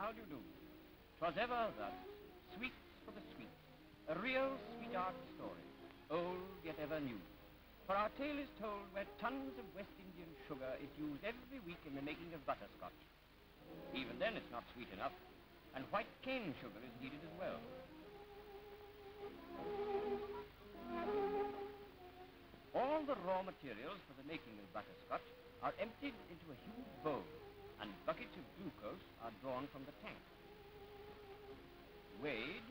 how do you do? 'Twas ever thus, sweets for the sweet, a real sweetheart story, old yet ever new. For our tale is told where tons of West Indian sugar is used every week in the making of butterscotch. Even then it's not sweet enough, and white cane sugar is needed as well. All the raw materials for the making of butterscotch are emptied into a huge bowl, and buckets of glucose are drawn from the tank, weighed,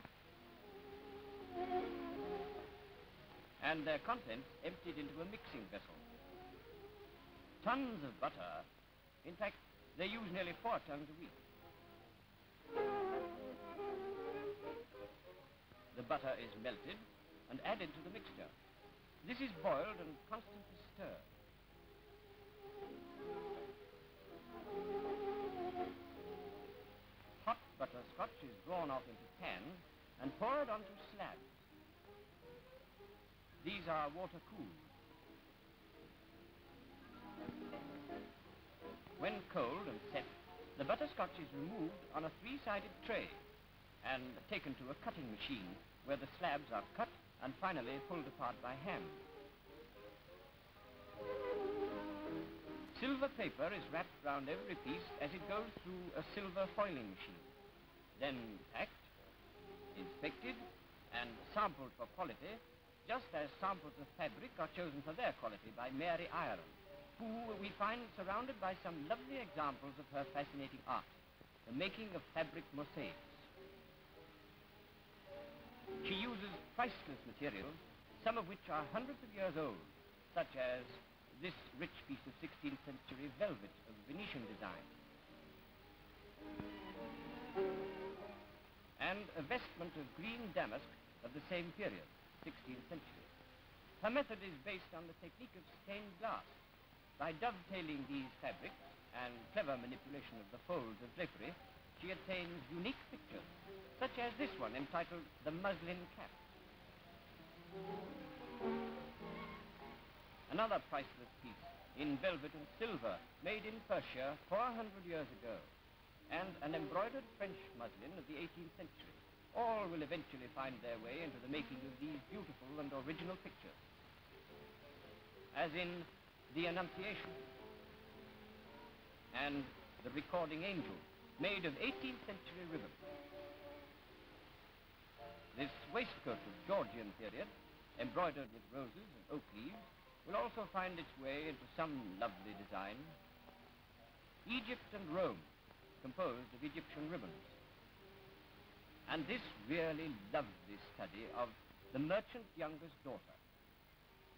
and their contents emptied into a mixing vessel. Tons of butter, in fact, they use nearly 4 tons a week. The butter is melted and added to the mixture. This is boiled and constantly stirred. Hot butterscotch is drawn off into pans and poured onto slabs. These are water-cooled. When cold and set, the butterscotch is removed on a 3-sided tray and taken to a cutting machine where the slabs are cut and finally pulled apart by hand. Silver paper is wrapped round every piece as it goes through a silver foiling machine, then packed, inspected, and sampled for quality, just as samples of fabric are chosen for their quality by Mary Ireland, who we find surrounded by some lovely examples of her fascinating art, the making of fabric mosaics. She uses priceless materials, some of which are hundreds of years old, such as this rich piece of 16th century velvet of Venetian design, and a vestment of green damask of the same period, 16th century. Her method is based on the technique of stained glass. By dovetailing these fabrics and clever manipulation of the folds of drapery, she attains unique pictures, such as this one entitled The Muslin Cap. Another priceless piece in velvet and silver, made in Persia 400 years ago, and an embroidered French muslin of the 18th century. All will eventually find their way into the making of these beautiful and original pictures, as in The Annunciation and The Recording Angel, made of 18th century ribbon. This waistcoat of Georgian period, embroidered with roses and oak leaves, will also find its way into some lovely design. Egypt and Rome, composed of Egyptian ribbons. And this really lovely study of The Merchant's Youngest Daughter.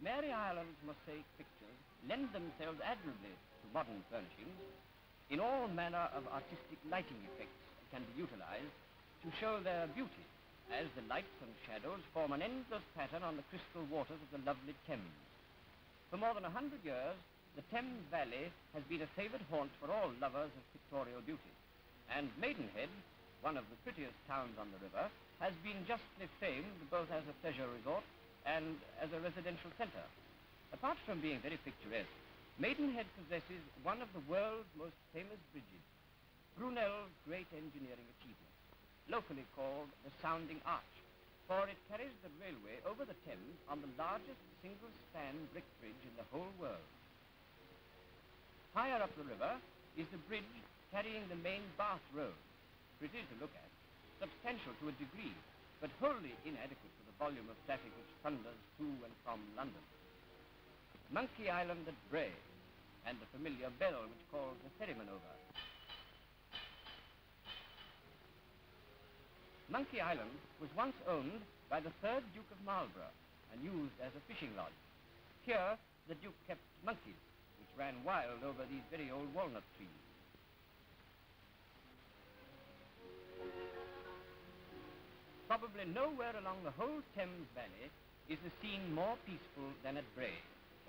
Mary Ireland's mosaic pictures lend themselves admirably to modern furnishings. In all manner of artistic lighting effects can be utilized to show their beauty, as the lights and shadows form an endless pattern on the crystal waters of the lovely Thames. For more than 100 years, the Thames Valley has been a favored haunt for all lovers of pictorial beauty, and Maidenhead, one of the prettiest towns on the river, has been justly famed both as a pleasure resort and as a residential center. Apart from being very picturesque, Maidenhead possesses one of the world's most famous bridges, Brunel's great engineering achievement, locally called the Sounding Arch, for it carries the railway over the Thames on the largest single-span brick bridge in the whole world. Higher up the river is the bridge carrying the main Bath Road, pretty to look at, substantial to a degree, but wholly inadequate to the volume of traffic which thunders to and from London. Monkey Island at Bray, and the familiar bell which calls the ferryman over. Monkey Island was once owned by the 3rd Duke of Marlborough and used as a fishing lodge. Here, the Duke kept monkeys, which ran wild over these very old walnut trees. Probably nowhere along the whole Thames Valley is the scene more peaceful than at Bray,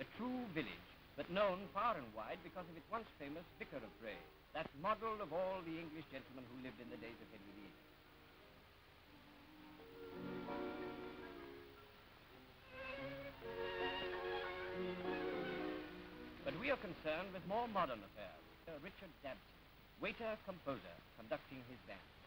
a true village, but known far and wide because of its once famous Vicar of Bray, that model of all the English gentlemen who lived in the days of Henry VIII. But we are concerned with more modern affairs. Richard Dabson, waiter-composer conducting his band.